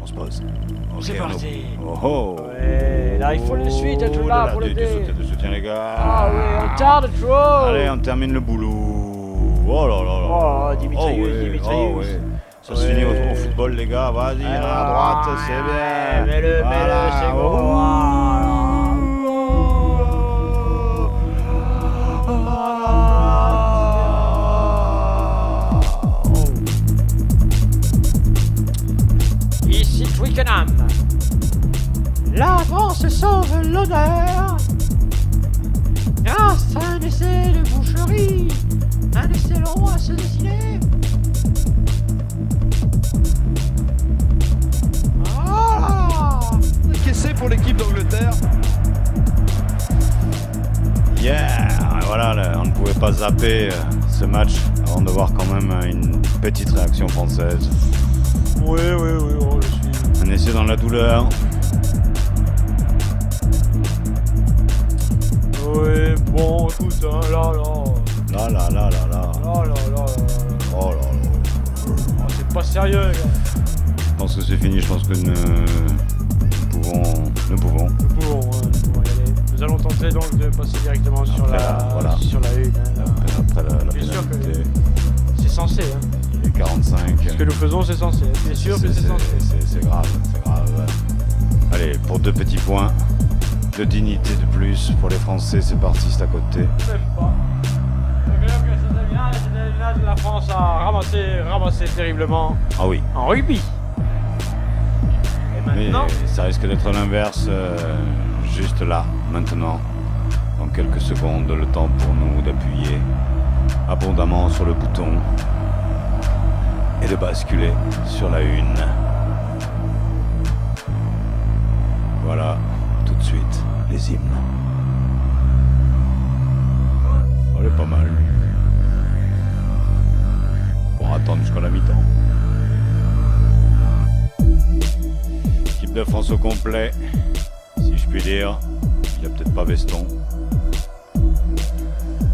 On se pose. C'est parti. Oh oh. Ouais, là il faut le suite, être là pour du l'aider. soutien les gars. Ah oui, on tarde trop. Allez, on termine le boulot. Oh là là là. Oh, Dimitrius, ouais, Dimitrius. ouais. Ça se finit au football les gars, vas-y, à droite, c'est bien. Mets-le, c'est bon. Ici Twickenham. La France sauve l'honneur grâce à un essai de boucherie. Un essai long à se dessiner. Essai pour l'équipe d'Angleterre. Yeah, voilà, on ne pouvait pas zapper ce match avant de voir quand même une petite réaction française. Oui, oh, je suis... Un essai dans la douleur. Oui, bon, écoute, hein, là. Là. Là. Oh là là. Oh, c'est pas sérieux, gars. Je pense que c'est fini, je pense que nous pouvons Nous pouvons y aller. Nous allons tenter donc de passer directement sur sur la une. après la Bien sûr que pénalité. c'est censé, hein. Il est 45. Ce que nous faisons, c'est censé. Bien sûr que c'est censé. C'est grave. Allez, pour 2 petits points de dignité de plus pour les Français, c'est parti, c'est à côté. Même pas. C'est clair que cette éliminage, la France a ramassé terriblement Ah oui. en rugby. Et Mais maintenant, ça risque d'être l'inverse, juste là, maintenant, dans quelques secondes, le temps pour nous d'appuyer abondamment sur le bouton et de basculer sur la une. Voilà, tout de suite, les hymnes. Oh, elle est pas mal. Pour attendre jusqu'à la mi-temps. Équipe de France au complet, si je puis dire. Il n'y a peut-être pas veston.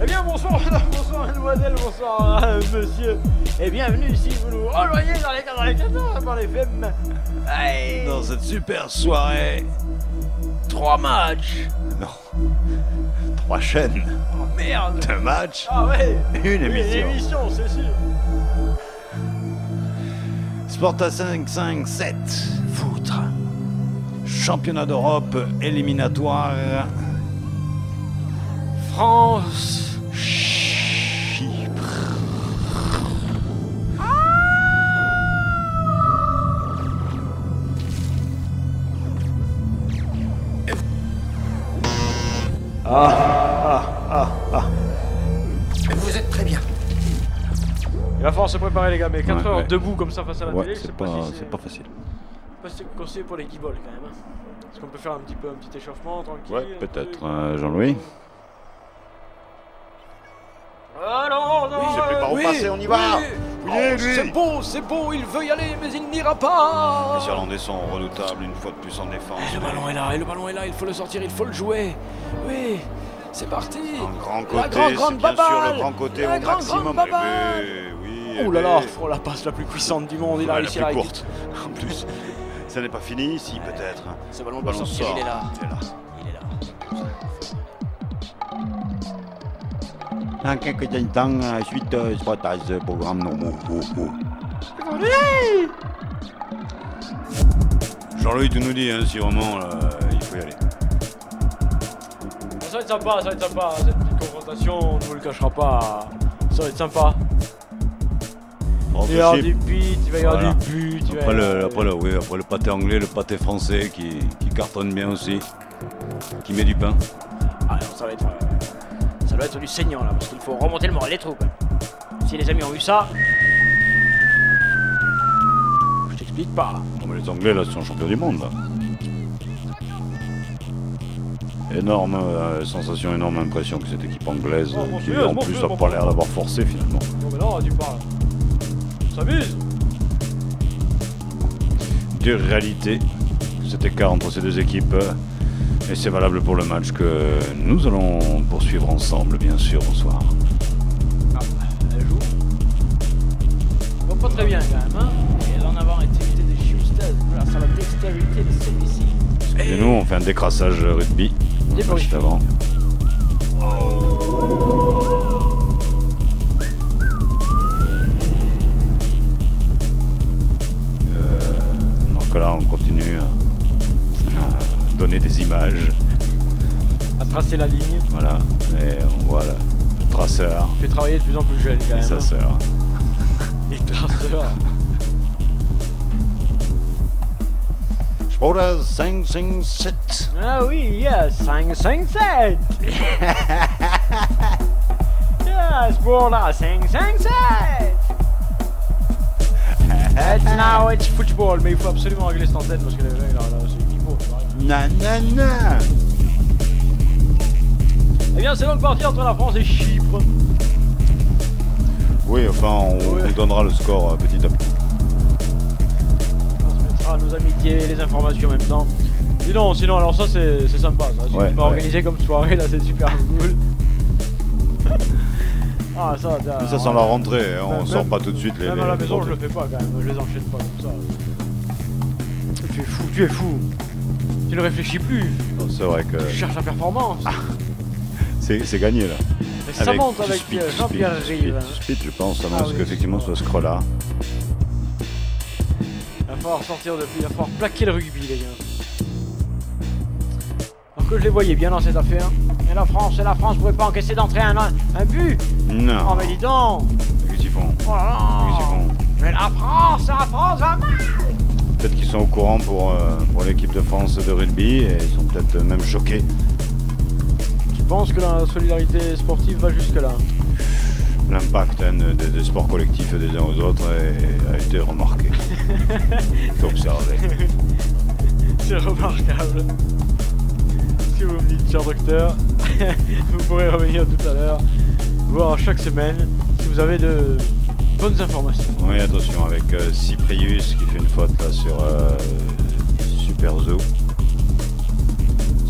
eh bien, bonsoir, madame, bonsoir, mademoiselle, bonsoir, monsieur, et bienvenue ici, vous nous rejoignez dans les 14 par les femmes. Hey. Dans cette super soirée. 3 matchs. Non. 3 chaînes. Oh merde. 2 matchs. Ah ouais. Une émission. Une émission, c'est sûr. Sport à 5-5-7. Foutre. Championnat d'Europe éliminatoire. France. Chypre. Vous êtes très bien. Il va falloir se préparer, les gars, mais 4 heures Ouais. debout comme ça face à la télé, c'est si pas facile. pas si c'est conseillé pour les guibolles quand même. Hein. Est-ce qu'on peut faire un petit échauffement tranquille? Ouais, peut-être, Jean-Louis. Ah non, Oui, je sais plus par où passer, on y va. Oh, c'est beau, il veut y aller, mais il n'ira pas. Les Irlandais sont redoutables une fois de plus en défense. Le ballon est là, il faut le sortir, il faut le jouer. Oui, c'est parti. Un grand côté, La grande c'est bien sûr baballe. le grand côté La au maximum. baballe. Oui, Oh là là, oh, la passe la plus puissante du monde, il a la réussi plus à la courte. En plus, ça n'est pas fini ici peut-être. Ce ballon Le doit ballon sortir, sort. il est là. Il est là. Il est là. Dans quelques instants, suite spot à ce programme normaux. Jean-Louis, tu nous dis hein, si vraiment il faut y aller. Ça va être sympa, cette petite confrontation, on ne vous le cachera pas. Ça va être sympa. Il va y avoir du beat, il va y avoir Voilà. du but. Après le pâté anglais, le pâté français qui cartonne bien aussi, qui met du pain. Ah non, ça doit être du saignant là, parce qu'il faut remonter le moral des troupes. Si les amis ont vu ça, je t'explique pas. Oh, mais les Anglais là sont champions du monde là. Énorme sensation, énorme impression que cette équipe anglaise, Oh, qui monstrueuse, en plus monstrueuse, n'a pas monstrueuse. l'air d'avoir forcé finalement. Non mais là, tu parles. On s'amuse. Dure réalité, cet écart entre ces deux équipes, et c'est valable pour le match que nous allons poursuivre ensemble, bien sûr. Bonsoir. Ah, elle joue. Bon, pas très bien quand même, hein. Et en avant était des Houston. Voilà, ça va on fait un décrassage rugby. Juste avant. Donc là, on continue à donner des images. À tracer la ligne. Voilà, et on voit le traceur. Je vais travailler de plus en plus jeune quand Et même. sa sœur. Les traceurs. Spora 557. Ah oui, yes, 557. Yes, Spora 557. Now it's football, mais il faut absolument régler cette antenne parce que là, c'est du niveau. Nanana. Eh bien, c'est donc parti entre la France et Chypre. Oui, enfin, on vous donnera le score petit à petit. On se mettra nos amitiés, les informations en même temps. Sinon, alors ça c'est sympa. Ça. Ouais, Tu m'as organisé comme soirée, là c'est super cool. Ah, ça, Mais ça sent la rentrée, hein, on sort pas tout de suite les. Même à la maison, je le fais pas quand même, je les enchaîne pas comme ça. Tu es fou. Tu ne réfléchis plus. C'est vrai que Tu cherches la performance. c'est gagné là. Mais ça monte avec Jean-Pierre Rive. Speed, je pense, ça Ah parce oui, qu'effectivement, ce scroll là. Il va falloir sortir depuis, il va falloir plaquer le rugby, les gars. Alors que je les voyais bien dans cette affaire. Et la France pouvait pas encaisser d'entrée un but. Non. Oh, mais dis donc. Qu'est-ce qu'ils font? Oh là là. Qu'est-ce qu'ils font? Mais la France va mal. Peut-être qu'ils sont au courant pour l'équipe de France de rugby et ils sont peut-être même choqués. Je pense que la solidarité sportive va jusque là. L'impact des sports collectifs des uns aux autres a été remarqué. Observé. C'est remarquable. Si vous me dites, cher docteur, vous pourrez revenir tout à l'heure, voir chaque semaine si vous avez de bonnes informations. Oui, attention avec Cyprius qui fait une faute là sur Super Zoo.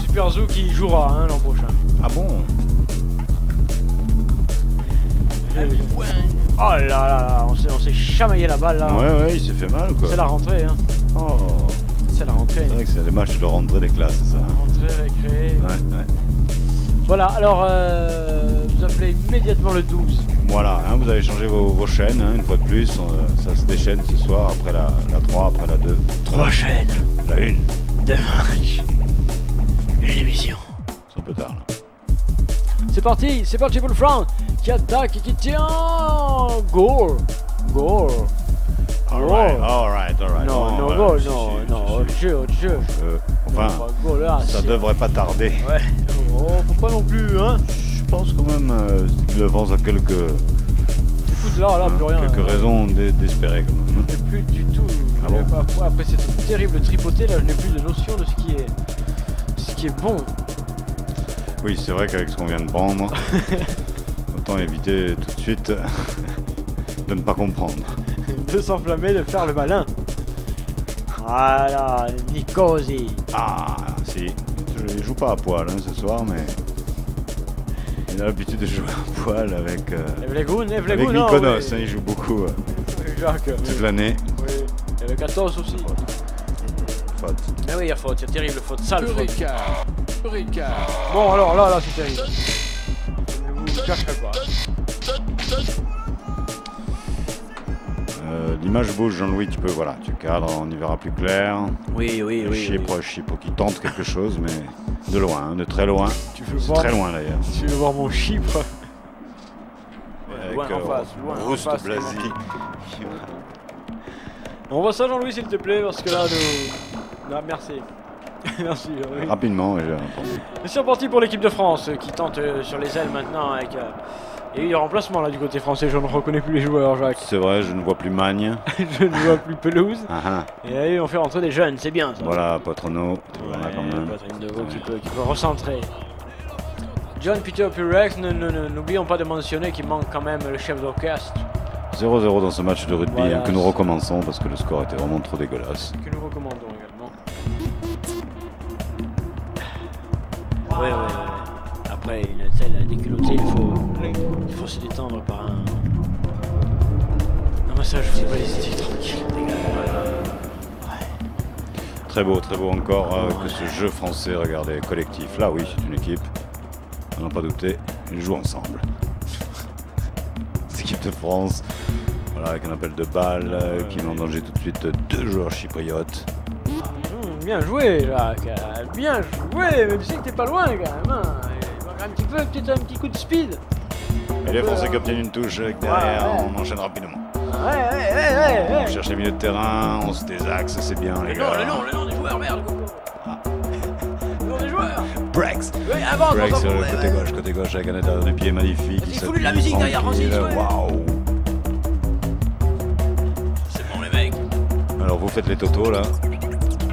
Super Zoo qui jouera l'an prochain. Ah bon? Oh là là, on s'est chamaillé la balle là. Ouais, il s'est fait mal quoi. C'est la rentrée, hein. Oh. C'est la rentrée. C'est vrai que c'est des matchs de rentrée des classes, c'est ça. Rentrée, récré. Ouais. Voilà, alors vous appelez immédiatement le 12. Voilà, hein, vous avez changé vos chaînes, hein, une fois de plus. Ça se déchaîne ce soir, après la 3, après la 2. 3 chaînes. La 1. 2 matchs. Une émission. C'est un peu tard là. C'est parti pour le France qui attaque et qui tient. Goal. Alright. Non, goal, non, jeu. Enfin, Non, goal, là, ça devrait pas tarder. Ouais, faut pas non plus, hein. Je pense quand même de France a quelques Écoute, là, plus rien. quelques raisons d'espérer quand même. Je n'ai plus du tout. Ah bon Après cette terrible tripotée, là, je n'ai plus de notion de ce qui est bon. Oui, c'est vrai qu'avec ce qu'on vient de prendre, autant éviter tout de suite de ne pas comprendre. De s'enflammer, de faire le malin. Voilà, Nicosie. Ah, si. Je joue pas à poil ce soir, mais il a l'habitude de jouer à poil avec Evlegoun, Mykonos, il joue beaucoup Jacques, toute l'année. oui. Et avec Athos aussi. Faute. Mais oui, il y a faute, il y a terrible faute, sale faute. Ricard. Bon, alors là, c'est terrible. Je ne vous cacherai pas. L'image bouge, Jean-Louis, tu cadres, on y verra plus clair. Oui. Chypre qui tente quelque chose, mais de loin, de très loin. Tu veux C'est voir très loin d'ailleurs. Tu veux voir mon Chypre? Avec Loin en face, Rouste en face. Blasi. On voit ça, Jean-Louis, s'il te plaît, parce que là, nous... Ah, merci. Merci, Jean-Louis. Rapidement, j'ai entendu. Et c'est reparti pour l'équipe de France, qui tente sur les ailes maintenant avec... Et il y a remplacement là du côté français, je ne reconnais plus les joueurs, Jacques. C'est vrai, je ne vois plus Magne. Je ne vois plus Pelouse. Ah, Et là, on fait rentrer des jeunes, c'est bien ça. voilà, Potrono, voilà quand même. Patrick Deveau qui peut recentrer. John Peter Purex, n'oublions pas de mentionner qu'il manque quand même le chef d'orchestre. 0-0 dans ce match de rugby Voilà, que nous recommençons parce que le score était vraiment trop dégueulasse. Que nous recommandons également. Ouais. Après, une déculottée, il faut se détendre par un massage footballistique tranquille. très beau encore que ce jeu français, regardez, collectif. Là oui, c'est une équipe, on n'en a pas douté, ils jouent ensemble. L'équipe de France, voilà, avec un appel de balle qui met en danger tout de suite 2 joueurs chypriotes. Bien joué, Jacques, bien joué, même si t'es pas loin quand même. Hein. Il manque un petit peu, peut-être un petit coup de speed. Et les Français qui obtiennent une touche derrière, on enchaîne rapidement. Ouais. On cherche les milieux de terrain, on se désaxe, c'est bien les gars. Le nom des joueurs, merde. Le nom des joueurs. Breaks. Oui, avance, Breaks on sur s'en le fout, côté gauche avec un intérieur de pied magnifique. Il faut de la musique derrière, tranquille. Francis, ouais. Waouh. C'est bon les mecs. Alors vous faites les totos là,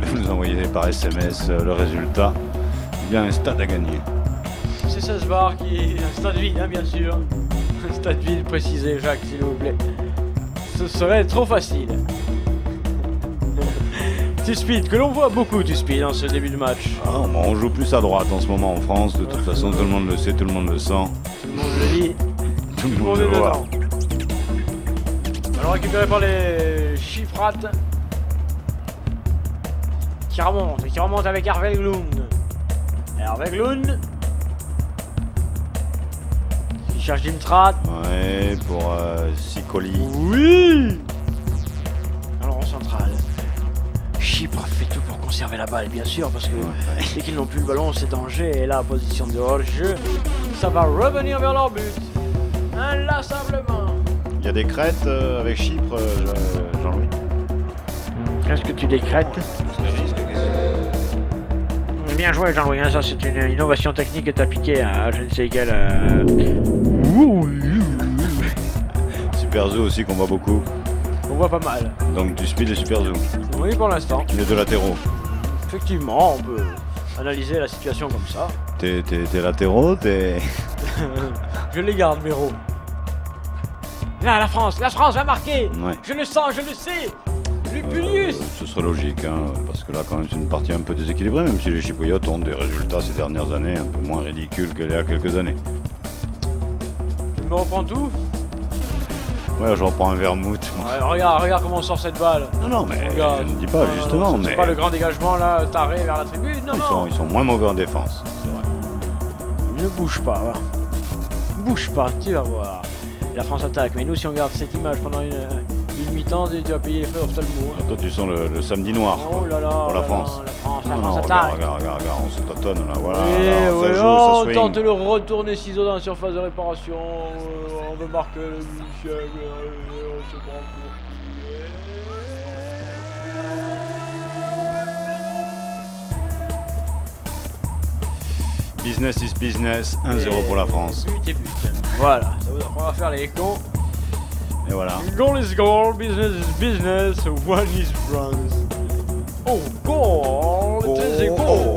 vous nous envoyez par SMS le résultat. Il y a un stade à gagner. C'est ça ce bar qui est un stade vide, hein, bien sûr. Un stade vide, précisez Jacques, s'il vous plaît. Ce serait trop facile. Tuspid, que l'on voit beaucoup Tuspid dans ce début de match. Ah, on joue plus à droite en ce moment en France, de toute façon tout le monde le sait, tout le monde le sent. Tout le monde le dit, Tout le monde le est voit. dedans. Alors récupéré par les Chyprates. Qui remonte avec Hervé Glund. Hervé Glund. Qui cherche Dimtrat. Ouais, pour Sicoli. Oui. Alors en centrale. Chypre fait tout pour conserver la balle, bien sûr, parce que dès qu'ils n'ont plus le ballon, c'est danger. Et là, position de hors-jeu, ça va revenir vers leur but. Inlassablement. Il y a des crêtes avec Chypre, Jean-Louis. Qu'est-ce que tu décrètes? Bien joué, Jean-Louis, hein, ça c'est une innovation technique que tu as piquée à je ne sais quel. Super Zoo aussi qu'on voit beaucoup. On voit pas mal. Donc du speed et Super Zoo. Oui, pour l'instant. Les deux latéraux. Effectivement, on peut analyser la situation comme ça. T'es latéraux, t'es... Je les garde, mes ros. Là, la France va marquer. Ouais. Je le sens, je le sais. Lupulus. Ce serait logique, hein, parce que là quand même c'est une partie un peu déséquilibrée, même si les Chypriotes ont des résultats ces dernières années un peu moins ridicules qu'il y a quelques années. Tu me reprends tout? Ouais, je reprends un vermouth. Ouais, regarde comment on sort cette balle. Non, mais Regarde. je ne dis pas justement, mais C'est pas le grand dégagement là, taré vers la tribune. Non, ils sont moins mauvais en défense, c'est vrai. Ne bouge pas, va. Bouge pas, tu vas voir. Et la France attaque, mais nous si on garde cette image pendant une mi-temps, tu vas payer les frais d'ophtalmo. Toi tu sens le samedi noir Oh là là, pour la France. La Non, France non, attaque. regarde, on se tâtonne là, voilà. Oui, Alors, ça oui, joue, on ça swing. tente le retourner ciseaux dans la surface de réparation. On veut marquer le Michel. On se prend pour qui? Business is business, 1-0 pour la France. But et but. Voilà, on va faire les cons. Et voilà. Goal is goal, business is business, one is bronze. Oh, goal, c'est goal.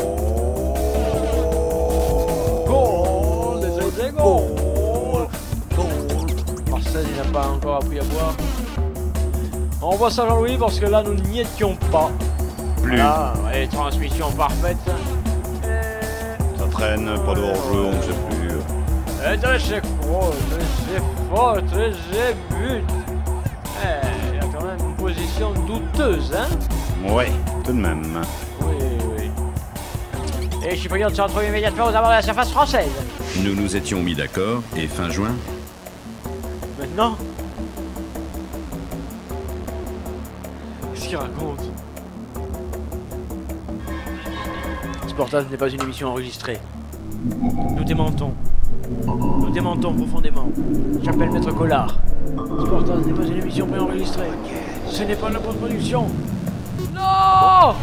Goal, c'est goal. Marcel, il n'a pas encore appris à boire. On voit ça, Jean-Louis, parce que là, nous n'y étions pas. Plus. Voilà, et transmission parfaite. Ça traîne, pas de hors-jeu, on ne sait plus. Et très fort, très but. Il a quand même une position douteuse, hein? Ouais, tout de même. Oui. Et les Chypriotes se retrouvent immédiatement aux abords de la surface française. Nous nous étions mis d'accord, et fin juin, Maintenant? Qu'est-ce qu'il raconte? Sportage n'est pas une émission enregistrée. Nous démentons. Nous démentons profondément. J'appelle Maître Collard. Sportage n'est pas une émission préenregistrée. Ce n'est pas de la post-production. Non!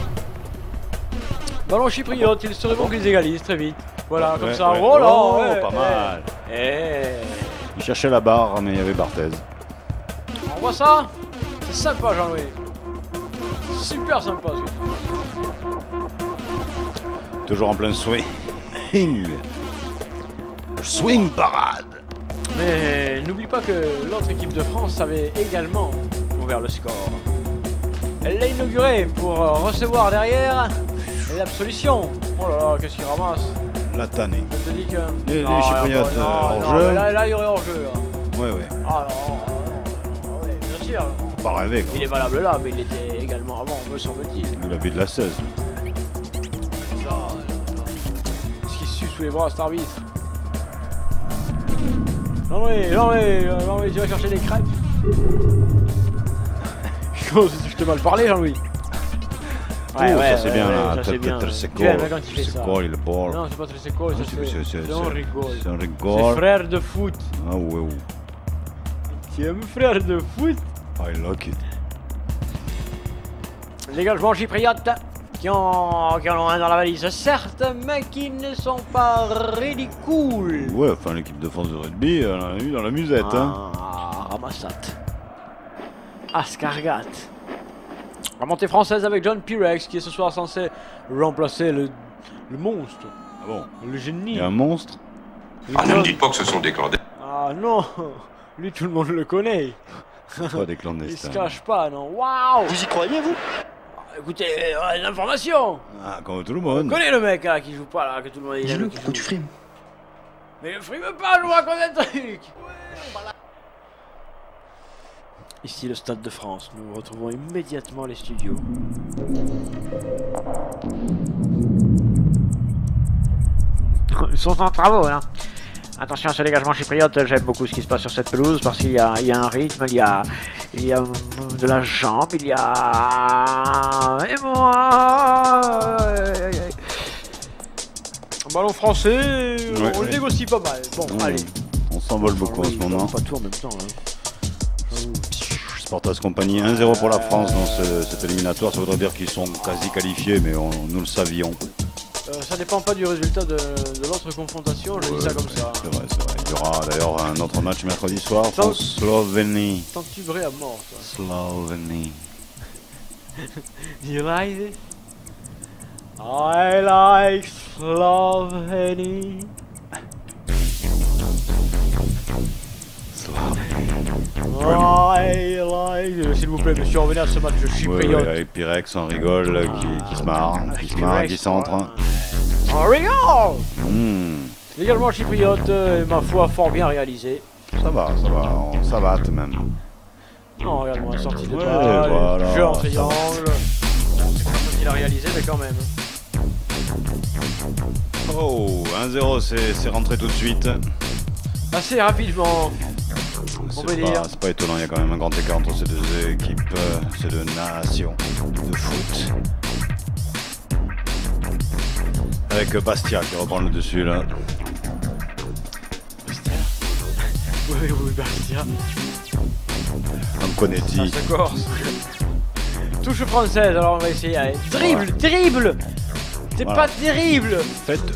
Ballon chypriote, il serait bon qu'ils égalisent très vite. Voilà, comme Ouais, ça. ouais. Oh là! Oh, ouais, pas mal. Il Il cherchait la barre, mais il y avait Barthez. On voit ça? C'est sympa, Jean-Louis. Super sympa. Toujours en plein swing. Swing parade. Mais n'oublie pas que l'autre équipe de France avait également ouvert le score. Elle l'a inauguré pour recevoir derrière l'absolution. Oh là là, qu'est-ce qu'il ramasse? La tannée. Je te dis que... Les Non, Chypriotes non, hors non, jeu. Là, il y aurait hors-jeu. Ouais. Ah non, ouais, bien sûr. pas rêver, quoi. Il est valable là, mais il était également avant, me semble-t-il. Il avait de la 16. Ce qui se suit sous les bras, Starbeat. Jean-Louis, tu vas chercher des crêpes. Je t'ai mal parlé, Jean-Louis. Ça c'est bien là, ça c'est bien. C'est Tu aimes quand il fait ça. quoi, il est beau. Non, c'est pas très seco, ça c'est un rigole. C'est un C'est rigole. frère de foot. Ah ouais. Tu aimes frère de foot? I like it. Dégagement chypriote qui en ont un dans la valise, certes, mais qui ne sont pas ridicules. Ouais, enfin l'équipe de France de rugby, on l'a eu dans la musette. Hein. Ramassat. Ascargat. Remontée française avec John Pirex qui est ce soir censé remplacer le monstre. Ah bon? Le génie. Il y a un monstre? Ah, ne me dites pas que ce sont des clandestins. Ah non, lui tout le monde le connaît. Pas des Il se clandestins. cache pas, non. Waouh! Vous y croyez, vous? Écoutez, l'information! Ah, comme tout le On monde. connaît le mec là, qui joue pas là, que tout le monde Dis-le, qui pourquoi joue. tu frimes? Mais frime pas, je vous raconte un truc! Ici le Stade de France, nous retrouvons immédiatement les studios. Ils sont en travaux là. Attention à ce dégagement chypriote, j'aime beaucoup ce qui se passe sur cette pelouse parce qu'il y a un rythme, il y a de la jambe, il y a... Et moi... Un ballon français, on le négocie pas mal. Bon, allez. On s'envole beaucoup en ce moment. Pas tout en même temps. Hein. Sportas Compagnie 1-0 pour la France dans cet éliminatoire. Ça voudrait dire qu'ils sont quasi qualifiés, mais nous le savions. Ça dépend pas du résultat de l'autre confrontation, je dis ça comme ça. C'est vrai. Il y aura d'ailleurs un autre match mercredi soir, France-Slovénie. Tant que tu brais à mort, toi. Slovénie. Do you like it? I like Slovenia. I like... S'il vous plaît, monsieur, revenez à ce match chypriote. Oui, avec Pirex, on rigole, qui se marre, qui centre. On rigole! Dégagement chypriote, ma foi, fort bien réalisé. Ça va, on s'abatte même. Non, regarde-moi, sortie de Ouais, balle, voilà, jeu en ça triangle. C'est pas ça qu'il a réalisé, mais quand même. Oh, 1-0, c'est rentré tout de suite. Assez rapidement, on peut dire. C'est pas étonnant, il y a quand même un grand écart entre ces deux équipes, ces deux nations de foot. Avec Bastia qui reprend le dessus là. Bastia. Oui, Bastia. On connaît dit. Ça se corse. Touche française, alors on va essayer. Allez. Dribble. C'est Voilà. pas terrible.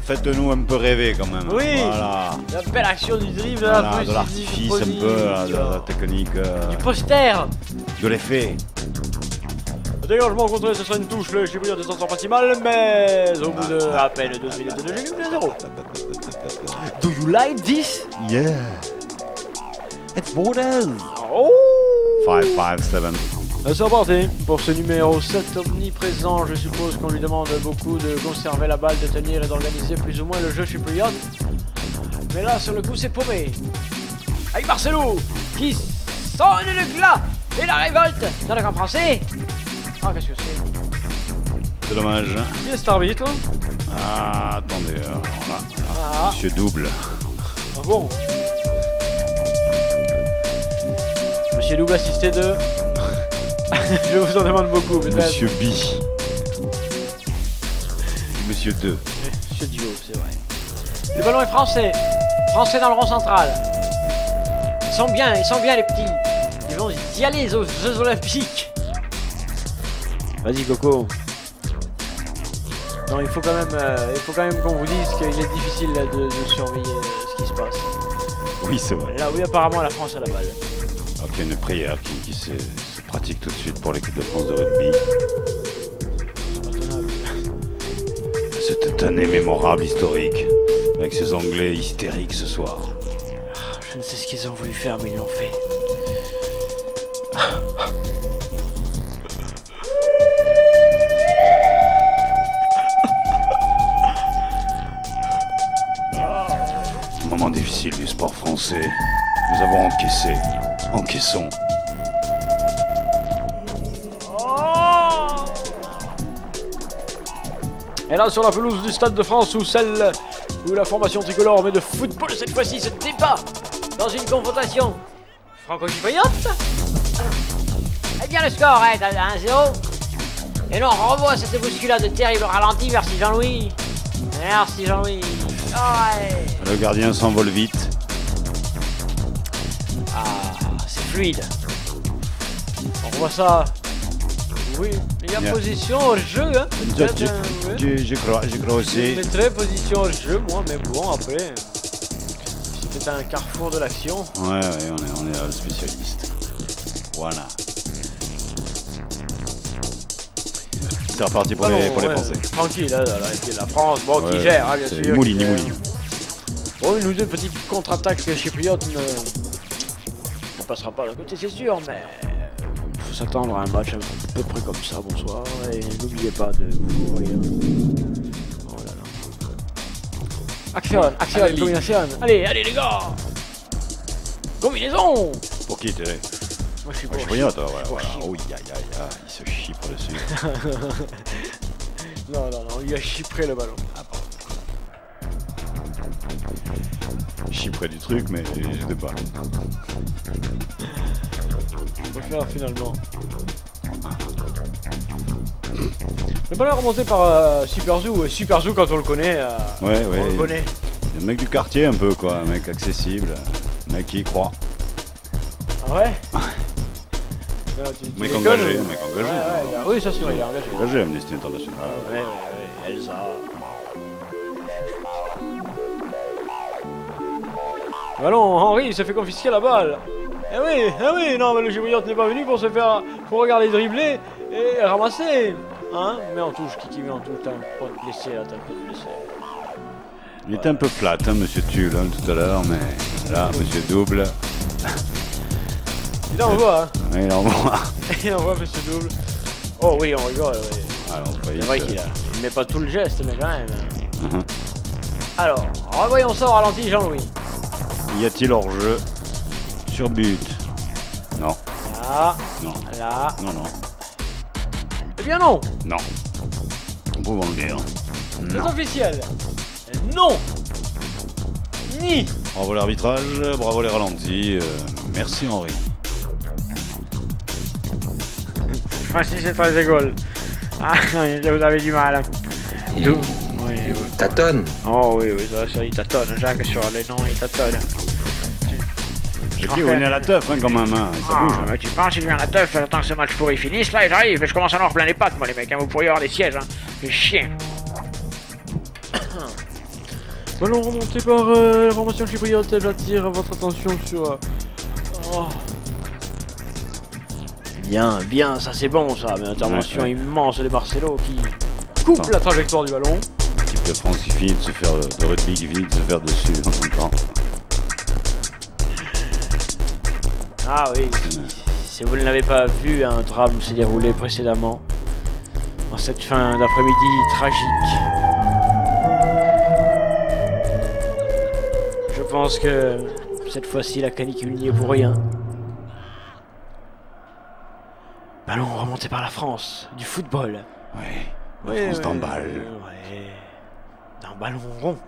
Faites-nous un peu rêver quand même. Oui. Voilà. La belle action du dribble, Voilà, plus de l'artifice un peu, là, de la technique, du poster. de l'effet. Dégagement contré, ce sera une touche, le chypriote s'en sort pas si mal, mais au bout de à peine 2 minutes de jeu, 1-0. Do you like this? Yeah. It's bordel. Oh! 5-5-7. C'est reparti pour ce numéro 7 omniprésent. Je suppose qu'on lui demande beaucoup de conserver la balle, de tenir et d'organiser plus ou moins le jeu chypriote. Mais là, sur le coup, c'est paumé. Avec Marcelo qui sonne le glas et la révolte dans le camp français. Ah, qu'est-ce que c'est? C'est dommage. Qui est cet arbitre? Ah, attendez. Alors là, Ah, Monsieur Double. ah bon. Monsieur Double assisté de... Je vous en demande beaucoup, peut-être. Monsieur B. Monsieur 2. Monsieur Dio, c'est vrai. Le ballon est français. Français dans le rond central. Ils sont bien les petits. Ils vont y aller aux Jeux Olympiques. Vas-y Coco. Non, il faut quand même qu'on vous dise qu'il est difficile là, de surveiller ce qui se passe. Oui, c'est vrai. Là, oui, apparemment la France a la balle. Donc il y a une prière qui se pratique tout de suite pour l'équipe de France de rugby. C'était un mémorable historique, avec ces Anglais hystériques ce soir. Je ne sais ce qu'ils ont voulu faire, mais ils l'ont fait. Moment difficile du sport français. Nous avons encaissons. Et là, sur la pelouse du Stade de France, où la formation tricolore met de football cette fois-ci se débat dans une confrontation franco-chypriote. Eh bien, le score est à 1-0. Et l'on revoit cette bousculade terrible au ralenti. Merci Jean-Louis. Merci Jean-Louis. Ouais. Le gardien s'envole vite. Ah, c'est fluide. On revoit ça. Oui, il y a position au jeu, hein. Je crois aussi. Je mettrais position au jeu, moi, mais bon, après. C'était un carrefour de l'action. Ouais, on est le spécialiste. Voilà. C'est reparti pour les Français. Tranquille, là, la France, bon, qui gère, hein, bien sûr. Moulin. Bon, il nous dit une petite contre-attaque chypriote ne passera pas d'un côté, c'est sûr, mais il faut s'attendre à un match à peu près comme ça. Bonsoir, et n'oubliez pas de vous ouvrir. Oh là là. Action, combinaison. Allez, les gars. Combinaison. Pour qui, Théré? Moi, je suis pour Chypriote, voilà. Oh, il se chypre dessus. Non, il a chypré le ballon. Chypré du truc, mais je sais pas. On va faire finalement. Le ballon est remonté par Superzoo. Superzoo, quand on le connaît, on le connaît. C'est un mec du quartier un peu, quoi. Un mec accessible. Un mec qui y croit. Ah ouais? Mec engagé. Oui, ça c'est vrai, il est engagé. Engagé, Amnesty International. Ouais, Elsa. Ballon, Henri, il s'est fait confisquer la balle. Eh oui, non, mais le Chypriote n'est pas venu pour se faire, pour regarder dribbler et ramasser. Hein? Mais en touche, Kiki, mais en touche, t'as un peu blessé là, Il était un peu flat, hein, monsieur Tulle, hein, tout à l'heure, mais là, monsieur Double. Il envoie, hein. Oui, il envoie. Il envoie, monsieur Double. Oh oui, on rigole, oui. Alors, c'est vrai qu'il ne met pas tout le geste, mais quand même. Alors, revoyons ça au ralenti, Jean-Louis. Y a-t-il hors-jeu sur but? Non. Là. Non. Là. Non. Eh bien non. Non. On peut en dire. C'est officiel. Non. Ni. Bravo l'arbitrage, bravo les ralentis. Merci Henri. Francis, c'est très égale. Ah, vous avez du mal. D'où? Oui. Tâtonne. Oh oui, ça, il tâtonne. Jacques, sur les noms, il tâtonne. J'ai dit, on est à la teuf, hein, quand même. Hein. Ça bouge. Mais tu penses, il vient à la teuf, j'attends que ce match pourri finisse, là, et j'arrive, et je commence à en avoir plein les pattes, moi, les mecs. Hein, vous pourriez avoir des sièges, hein. C'est chien. Ballon remonté par la formation chypriote, j'attire votre attention sur... Bien, ça c'est bon ça, mais intervention immense de Marcelo qui coupe la trajectoire du ballon. L'équipe de France qui finit de se faire de rugby, qui finit de se faire dessus en même temps. Ah oui, si vous ne l'avez pas vu, un drame s'est déroulé précédemment, en cette fin d'après-midi tragique. Je pense que cette fois-ci la canicule n'y est pour rien. Ballon remonté par la France, du football. La France d'emballe. D'un ballon rond.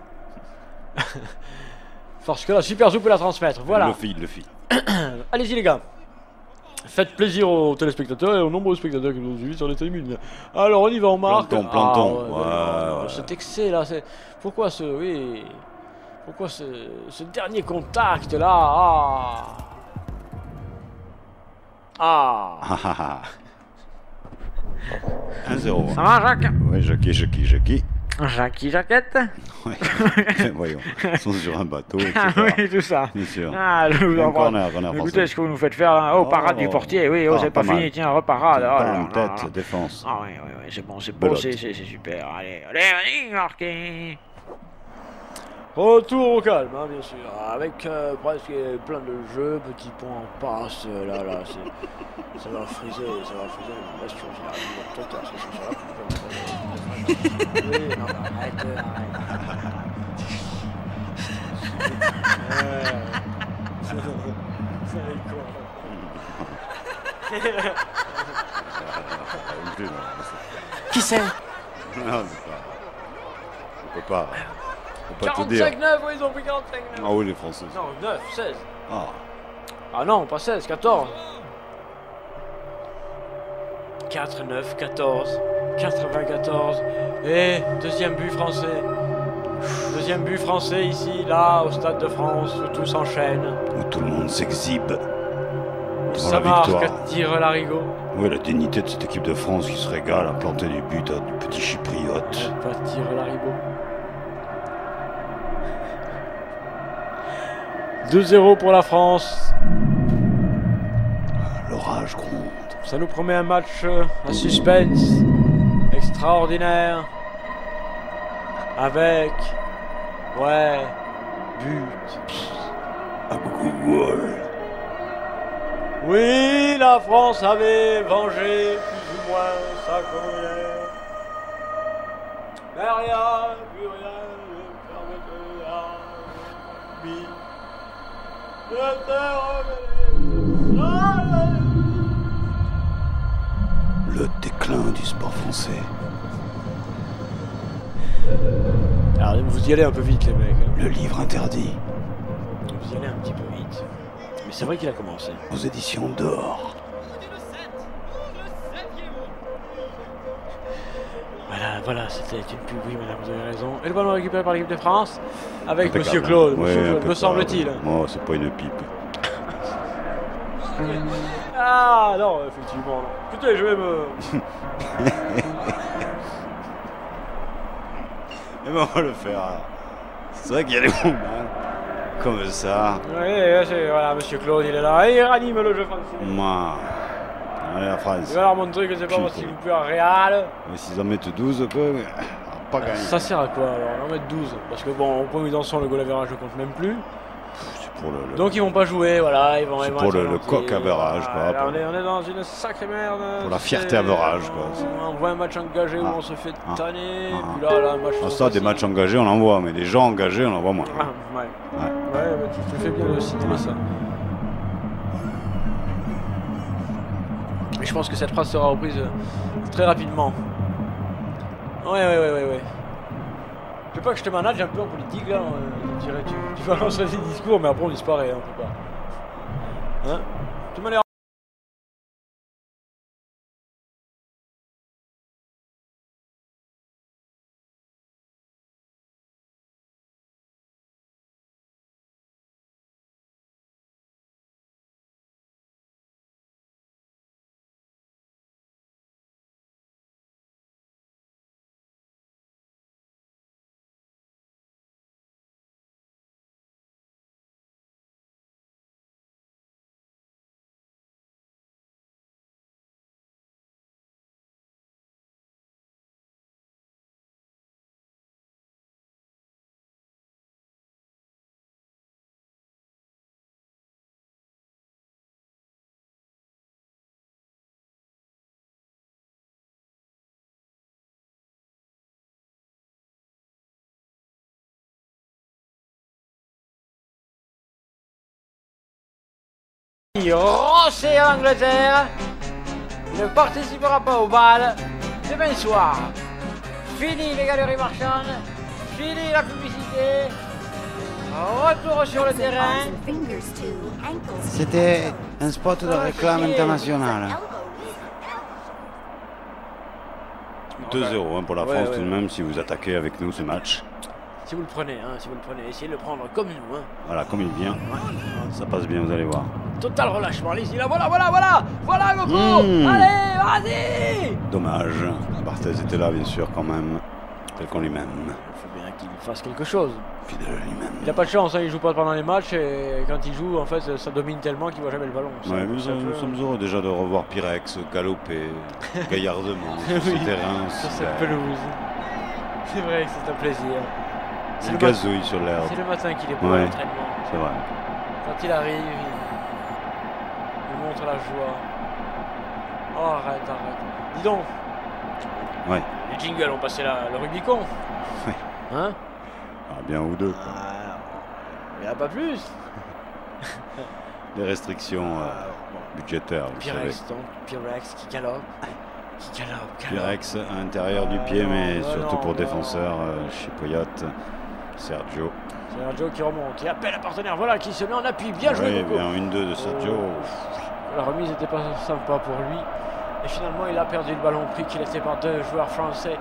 Parce que là, Superzoo peut la transmettre, voilà. Le fil. Allez-y les gars. Faites plaisir aux téléspectateurs et aux nombreux spectateurs qui nous ont suivis sur les télémunes. Alors on y va, on marque. Planton. Cet excès là, c'est... Pourquoi ce dernier contact là? 1-0. Ça va, Jacques? Oui, Jackie. Jackie Jaquette? Oui. Voyons, ils sont sur un bateau, etc. Oui, tout ça. Bien sûr. Je vous en corner écoutez ce que vous nous faites faire là. Parade du portier, oui, c'est pas fini, tiens, reparade. Tête, défense. Oui, c'est bon, c'est beau, c'est super. Allez, marqué. Retour au calme, hein, bien sûr, avec presque plein de jeux, petits points en passe, là, ça va friser, bien sûr, j'arrive tout à oui, non, arrête. C'est Qui c'est? Non, c'est pas. On peut pas tout dire. 45-9, oui, ils ont pris 45-9. Ah oui, les Français. Non, 9, 16. Ah. Ah non, pas 16, 14. 4, 9, 14, 94. Et deuxième but français. Deuxième but français ici, là, au Stade de France, où tout s'enchaîne. Où tout le monde s'exhibe. Ça marque à tirer l'arigot. Oui, la dignité de cette équipe de France qui se régale à planter des buts à du petit chypriote. Pas tirer l'arigot. 2-0 pour la France. L'orage gronde. Ça nous promet un match à suspense extraordinaire. Avec, ouais, but. À Google. Oui, la France avait vengé plus ou moins sa colère. Mais rien, plus rien ne permettait à lui de se rebeller. Le déclin du sport français. Alors, vous y allez un peu vite, les mecs. Hein. Le livre interdit. Vous y allez un petit peu vite. Mais c'est vrai qu'il a commencé. Aux éditions d'Or. Voilà, c'était une pub, oui, madame, vous avez raison. Et le ballon récupéré par l'équipe de France avec Impeccable. Monsieur Claude, Ouais, me semble-t-il. Oh, c'est pas une pipe. Ah non, effectivement. Non. Écoutez, je vais me... Et ben on va le faire. C'est vrai qu'il y a des moments comme ça. Oui, voilà, Monsieur Claude, il est là. Et il ranime le jeu français. Moi. Allez, la France. Il va leur montrer que c'est pas parce qu'il vous plaît à Real. Mais s'ils en mettent 12, quoi, pas gagné. Ça sert à quoi alors? On va mettre 12. Parce que bon, au point où ils en sont, le goal average ne compte même plus. Pour le... Donc ils vont pas jouer, voilà. Ils vont c'est pour le coq average, quoi. Voilà, on est dans une sacrée merde. Pour la fierté average, quoi. On voit un match engagé où on se fait tanner. Puis là, un match. Ça, des matchs engagés, on en voit. Mais des gens engagés, on en voit moins. Ouais, bah, tu fais bien de citer ça. Et je pense que cette phrase sera reprise très rapidement. Ouais. Je veux pas que je te manage un peu en politique là. Tu vas lancer des discours, mais après on disparaît, hein, on peut pas. Hein? Tu m'as l'air. Rossé à l'Angleterre ne participera pas au bal demain soir. Fini les galeries marchandes, fini la publicité, retour sur le terrain. C'était un spot de réclame internationale. 2-0 hein, pour la France tout de même si vous attaquez avec nous ce match. Si vous le prenez, essayez de le prendre comme nous. Hein. Voilà, comme il vient. Ça passe bien, vous allez voir. Total relâchement, allez-y là, voilà Goku. Allez, vas-y. Dommage, Barthez était là bien sûr quand même, tel qu'on lui-même. Il faut bien qu'il fasse quelque chose. Fidèle à lui-même. Il n'a pas de chance, hein, il joue pas pendant les matchs et quand il joue, en fait, ça domine tellement qu'il voit jamais le ballon. Ouais, nous sommes heureux déjà de revoir Pirex galoper gaillardement sur ce terrain. Sur cette pelouse. C'est vrai que c'est un plaisir. Il gazouille sur l'herbe. C'est le matin qu'il est beau à l'entraînement. C'est vrai. Quand il arrive, il montre la joie. Oh, arrête. Dis donc. Ouais. Les jingles ont passé le Rubicon. Ouais. Hein? Ah, bien ou deux. Il n'y en a pas plus. Les restrictions budgétaires, vous savez. Pirex qui galope. Pirex à l'intérieur du pied, mais surtout pour défenseur, chypriote, Sergio. Sergio qui remonte et appelle un partenaire, voilà, qui se met en appui. Bien joué, Coco. Bien 1-2 de Sergio. La remise n'était pas sympa pour lui. Et finalement, il a perdu le ballon pris qu'il était par 2 joueurs français.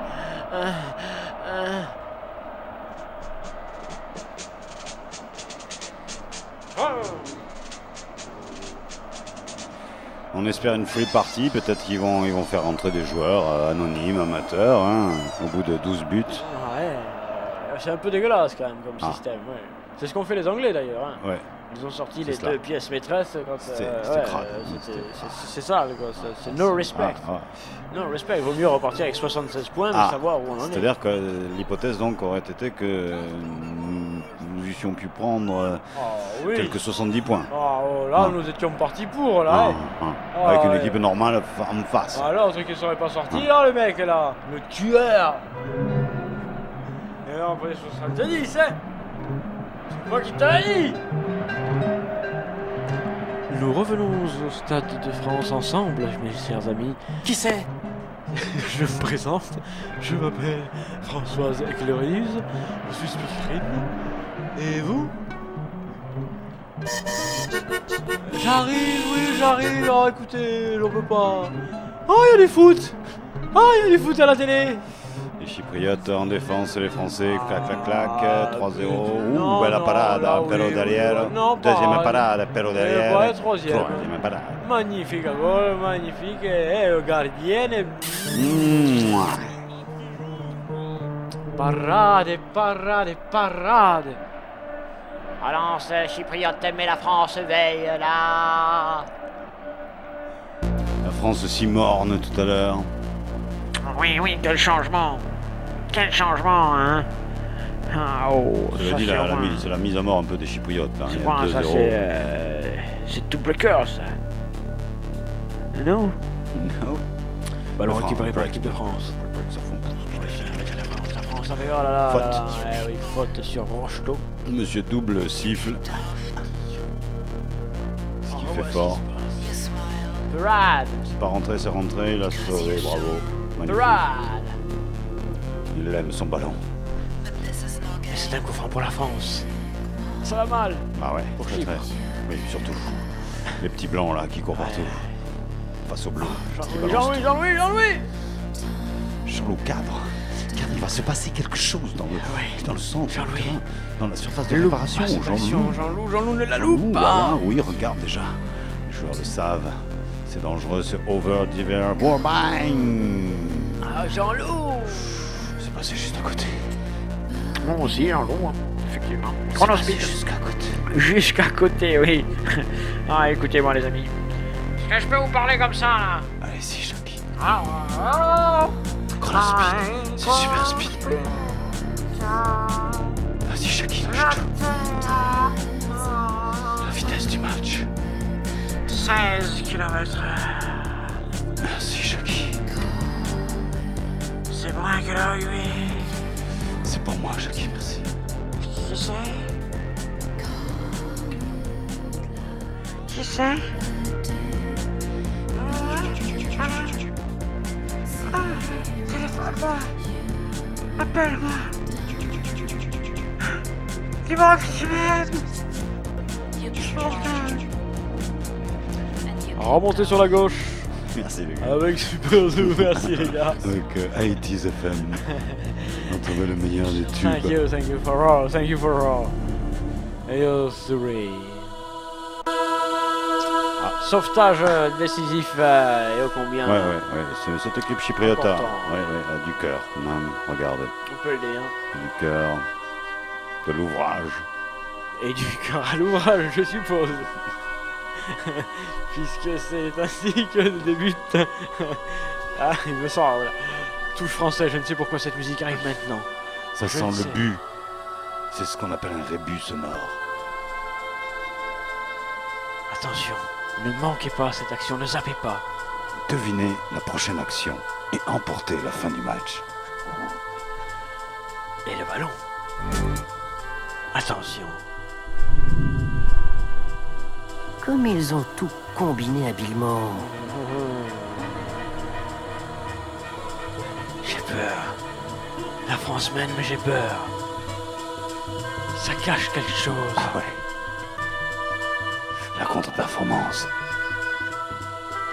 On espère une free party, peut-être qu'ils vont faire rentrer des joueurs anonymes, amateurs, hein, au bout de 12 buts. Ouais, c'est un peu dégueulasse quand même comme système. Ouais. C'est ce qu'ont fait les Anglais d'ailleurs. Hein. Ouais. Ils ont sorti les 2 pièces maîtresses. C'est ça, c'est no respect. No respect, il vaut mieux repartir avec 76 points, mais savoir où on en est. C'est-à-dire que l'hypothèse donc aurait été que nous eussions pu prendre quelques 70 points. Là, nous étions partis pour, là. Avec une équipe normale en face. L'autre qui ne serait pas sorti, le mec là, le tueur. Et là, on prenait 70, hein. C'est moi qui t'a dit. Nous revenons au Stade de France ensemble, mes chers amis. Qui c'est? Je me présente, je m'appelle Françoise Eclerise, je suis speakerine. Et vous? J'arrive, oui, j'arrive. Alors écoutez, j'en peux pas. Oh, il y a des foot. Il y a des foot à la télé. Les Chypriotes en défense, les Français, clac, clac, clac, 3-0. Bella parada, Pero derrière. Deuxième parade, Pero derrière. Troisième parade. Magnifique goal, magnifique. Et le gardien. Parade, parade, parade. Relance chypriote, mais la France veille là. La France si morne tout à l'heure. Oui, quel changement. Quel changement, hein. Je dit, c'est la mise à mort un peu des Chypriotes. Hein. Ça, c'est double cœur, ça. Non. Ballon récupéré par l'équipe de France. La France avait faute. Oui, faute sur Rocheteau. Monsieur Double siffle. Ce qui fait fort. C'est pas rentré, c'est rentré. Il a sauvé, bravo. Il aime son ballon. Mais c'est un coup franc pour la France. Ça va mal. Ah ouais, très très. Oui, surtout. Les petits blancs là qui courent partout. Face au bleu. Jean-Louis. Jean-Loup cadre. Il va se passer quelque chose dans le centre, dans la surface de réparation. Jean-Loup ne la loupe pas. Oui, regarde déjà. Les joueurs le savent. C'est dangereux, c'est over divers. Bang. Jean-Loup. C'est passé juste à côté. Moi aussi, Jean-Loup, effectivement. Chronospeed. Jusqu'à côté, oui. Écoutez-moi les amis. Est-ce que je peux vous parler comme ça là? Allez-y, Jackie. Chronospeed, c'est super speed. Vas-y, Jackie, la vitesse du match. 16 km/h. Merci, Jackie. C'est bon, quelle heure, oui. C'est pour moi, Jackie, merci. Qui c'est? Téléphone-moi. Appelle-moi. Dis-moi que tu m'aimes. Remontez sur la gauche. Merci les gars. Avec Super Zoo, merci les gars. Avec 80's FM. On trouvait le meilleur des tubes. Thank you for all. Et Zuri. Sauvetage décisif et ô combien. Ouais. Cette équipe chypriote a du cœur quand même. Regardez. On peut le dire. Du cœur, de l'ouvrage. Et du cœur à l'ouvrage, je suppose. Puisque c'est ainsi que débute. Il me semble. Touche français, je ne sais pourquoi cette musique arrive maintenant. Ça sent le but. C'est ce qu'on appelle un rébut sonore. Attention, ne manquez pas cette action, ne zappez pas. Devinez la prochaine action et emportez la fin du match. Et le ballon. Attention. Comme ils ont tout combiné habilement. peur. La France mène, mais j'ai peur. Ça cache quelque chose. Ah ouais. La contre-performance.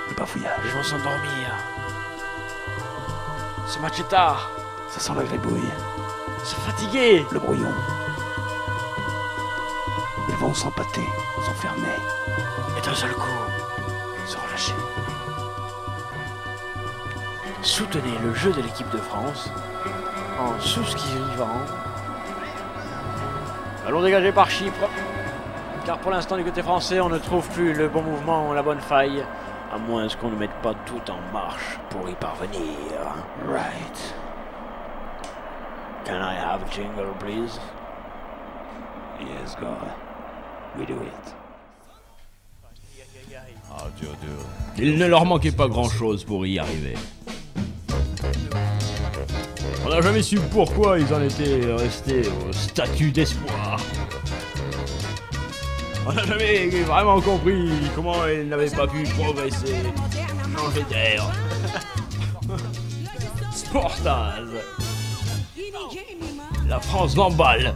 Le bafouillage. Ils vont s'endormir. Ce match est tard. Ça sent la gribouille. Se fatiguer. Le brouillon. Ils vont s'empâter, s'enfermer. Et d'un seul coup, Se relâcher. soutenez le jeu de l'équipe de France en souscrivant. Ballon dégagé par Chypre. Car pour l'instant, du côté français, on ne trouve plus le bon mouvement, la bonne faille. À moins qu'on ne mette pas tout en marche pour y parvenir. Right. Can I have a jingle, please? Yes, God. We do it. Ah, dur. Il ne leur manquait pas grand-chose pour y arriver. On n'a jamais su pourquoi ils en étaient restés au statut d'espoir. On n'a jamais vraiment compris comment ils n'avaient pas pu progresser, changer d'air. Sportaz. La France m'emballe.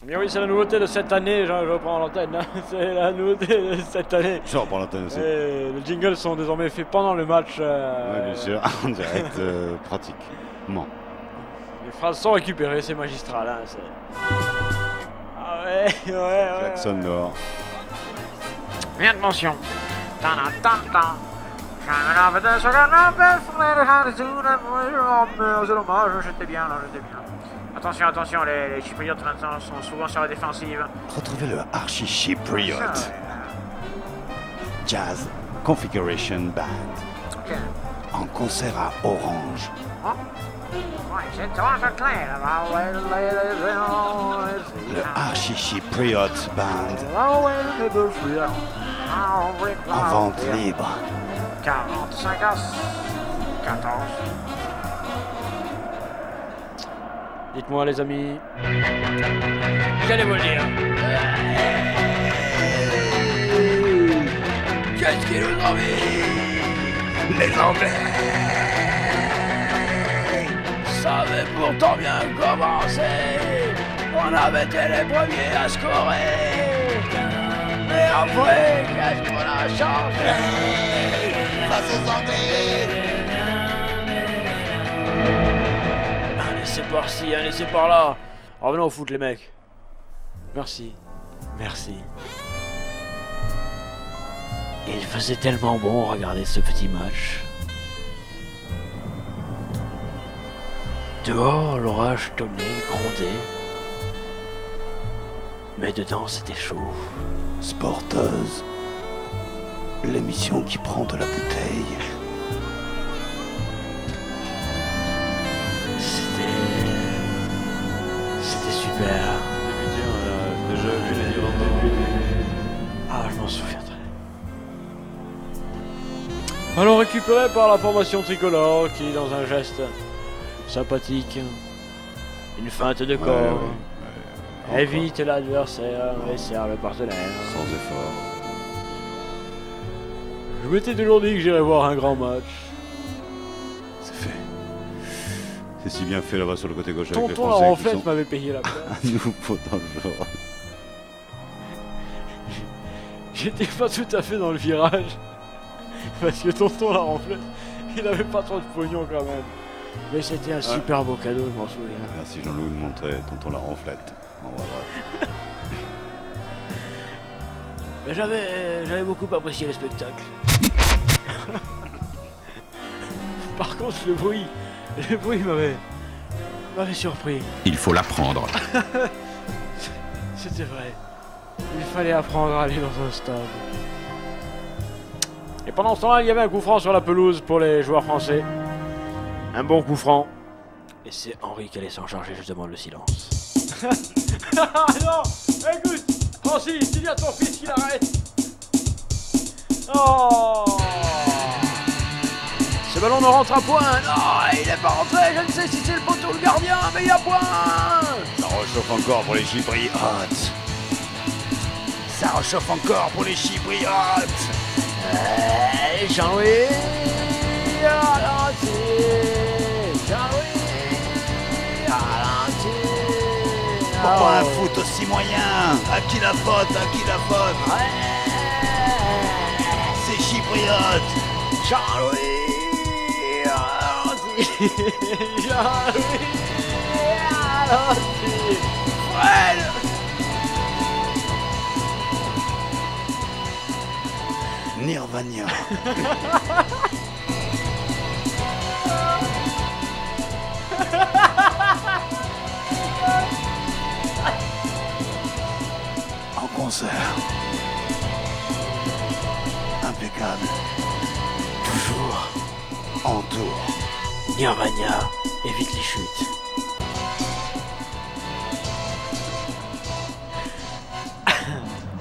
Bien oui, c'est la nouveauté de cette année, je reprends l'antenne, hein. C'est la nouveauté de cette année. Je reprends l'antenne aussi. Les jingles sont désormais faits pendant le match. Oui, bien sûr, en direct, pratiquement. Les phrases sont récupérées, c'est magistral. Hein, ah ouais. Jackson dehors. Bien attention. C'est dommage, j'étais bien là, Attention, les Chypriotes maintenant sont souvent sur la défensive. Retrouvez le Archie Chypriot. Jazz Configuration Band. Ok. En concert à Orange. Ouais, c'est toi, clair. Le Archie Chypriot Band. En vente libre. 45 as. 14. Dites-moi les amis. J'allais vous le dire. Qu'est-ce qu'ils nous ont mis? Les Anglais savaient pourtant bien commencer. On avait été les premiers à scorer. Mais après, qu'est-ce qu'on a changé face aux Anglais? Allez, c'est par-ci, allez, c'est par-là. Revenons au foot, les mecs. Merci. Il faisait tellement bon regarder ce petit match. Dehors, l'orage tonnait, grondait. Mais dedans, c'était chaud. Sporteuse. L'émission qui prend de la bouteille. C'était super. Déjà vu les Ah, je m'en souviendrai. Alors récupéré par la formation tricolore qui, dans un geste sympathique, une feinte de corps, évite l'adversaire et sert le partenaire. Sans effort. Je m'étais toujours dit que j'irais voir un grand match. C'est fait. C'est si bien fait là-bas sur le côté gauche avec les Tonton la Français qui renflette sont m'avait payé la place. à nouveau dans le genre. J'étais pas tout à fait dans le virage. Parce que tonton la renflette, il avait pas trop de pognon quand même. Mais c'était un super beau cadeau, je m'en souviens. Merci Jean-Louis de montrer tonton la renflette. Bon, voilà. Mais j'avais beaucoup apprécié le spectacle. Par contre, le bruit m'avait surpris. Il faut l'apprendre. C'était vrai. Il fallait apprendre à aller dans un stade. Et pendant ce temps-là, il y avait un coup franc sur la pelouse pour les joueurs français. Un bon coup franc. Et c'est Henri qui allait s'en charger, je demande le silence. Ah non! Écoute! Francis, dis à ton fils qu'il arrête! Oh! Ce ballon ne rentre à point! Non, il est pas rentré! Je ne sais si c'est le poteau ou le gardien, mais il y a point! Ça rechauffe encore pour les Chypriotes. Ça rechauffe encore pour les Chypriotes. Jean-Louis, ralenti. Jean-Louis, ralenti. Pourquoi un foot aussi moyen? À qui la faute? À qui la faute? Ouais. C'est chypriote. Jean-Louis, ralenti. Jean-Louis, ralenti. Fred. Nirvana. En concert. Impeccable. Toujours en tour. Nirvana, évite les chutes.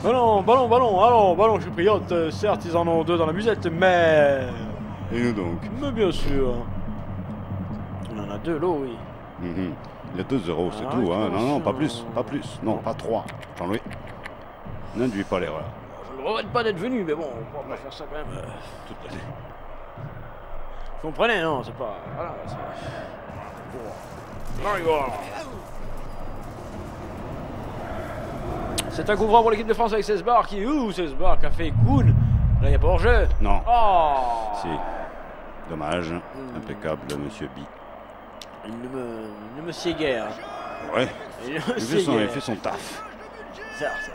Ballon, chypriote, certes ils en ont 2 dans la musette, mais... Et nous donc? Mais bien sûr. On en a 2 l'eau, oui. Il y a 2 euros, c'est Ah, tout, hein. Non, non, pas attention. plus, non, pas 3. Jean-Louis, n'induis pas l'erreur. Je ne regrette pas d'être venu, mais bon, on pourra pas faire ça quand même toute l'année. Vous comprenez, non, c'est pas... Voilà, c'est... Bon. On rigole. C'est un coup franc pour l'équipe de France avec 16 bars qui... 16 bars qu'a fait Kuhn. Là, il n'y a pas hors-jeu. Non. Oh. Si. Dommage. Impeccable, monsieur B. Il ne me sied guère. Ouais. Il ne me Il sied fait guère. son taf. Certes.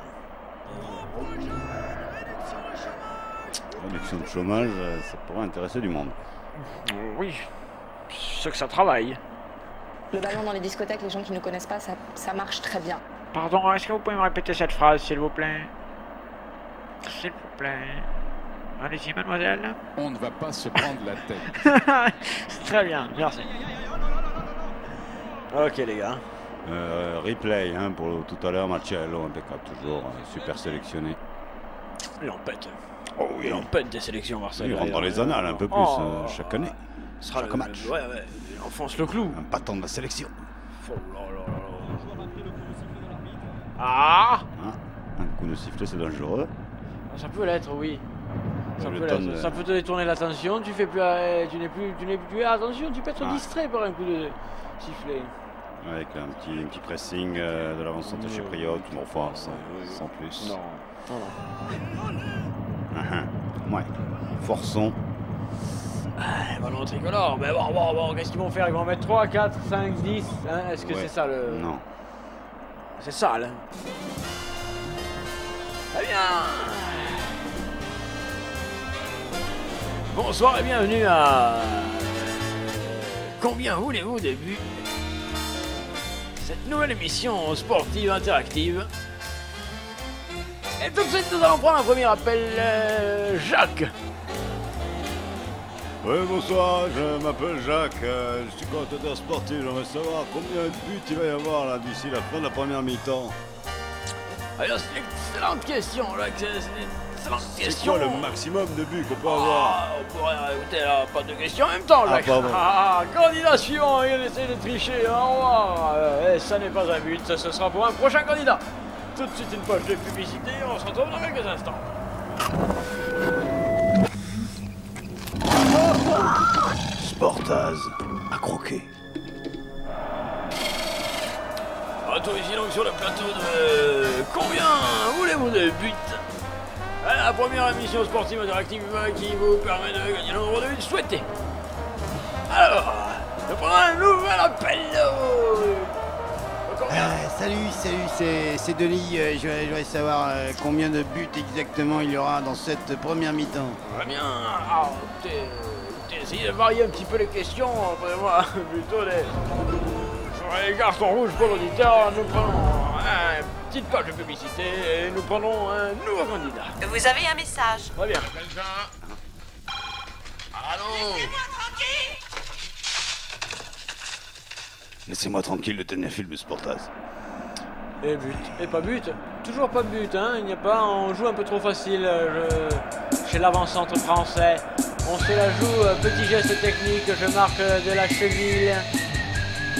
Réduction de chômage, ça pourrait intéresser du monde. Oui. C'est que ça travaille. Globalement, dans les discothèques, les gens qui ne connaissent pas, ça marche très bien. Pardon, est-ce que vous pouvez me répéter cette phrase, s'il vous plaît? S'il vous plaît. Allez-y, mademoiselle. On ne va pas se prendre la tête. Très bien, merci. Ok, les gars. Replay hein, pour tout à l'heure, Marcello, impeccable toujours, super sélectionné. Il en pète. Oh oui, Il en pète des sélections, Marseille. il rentre dans les annales un peu plus chaque année. Ce sera chaque le match. Ouais, il enfonce le clou. Un patron de la sélection. Oh là là là là. Ah, Hein, un coup de sifflet, c'est dangereux. ça peut l'être, oui. Ça Le peut, tonne l'être. de- Ça peut te détourner l'attention, tu n'es plus attention, tu peux être distrait par un coup de sifflet. Avec un petit pressing de l'avant-centre chypriote, mais enfin, sans plus. Non. Ouais, forçons. Ballon tricolore, mais bon, qu'est-ce qu'ils vont faire? Ils vont en mettre 3, 4, 5, 10, hein? Est-ce que Ouais. c'est ça le... Non. C'est sale. Très bien. Bonsoir et bienvenue à... Combien voulez-vous des buts? Cette nouvelle émission sportive interactive. Et tout de suite, nous allons prendre un premier appel. Jacques. Oui, bonsoir, je m'appelle Jacques, je suis commentateur sportif, j'aimerais savoir combien de buts il va y avoir là d'ici la fin de la première mi-temps. Alors, c'est une excellente question, Jacques. C'est une excellente C'est question. quoi le maximum de buts qu'on peut avoir? Ah, on pourrait écouter là, pas de questions en même temps, Jacques. pardon. Candidat suivant, il essaie de tricher, au revoir. Ça n'est pas un but, ce sera pour un prochain candidat. Tout de suite une page de publicité, on se retrouve dans quelques instants. Sportaz, à croquer. Retour ici donc sur le plateau de... Combien voulez-vous de buts? La première émission sportive interactive qui vous permet de gagner le nombre de buts souhaité. Alors, je prends un nouvel appel. Salut, c'est Denis. Je voudrais savoir combien de buts exactement il y aura dans cette première mi-temps. Très bien. Alors, écoutez, essayez de varier un petit peu les questions. Après moi, plutôt sur les cartons rouges pour l'auditeur. Nous prenons une petite page de publicité et nous prenons un nouveau candidat. Vous avez un message. Très bien. Laissez-moi tranquille le dernier film de Sportaz. Et but. Et pas but. Toujours pas de but, hein. Il n'y a pas. On joue un peu trop facile chez l'avant-centre français. On se la joue, petit geste technique, je marque de la cheville,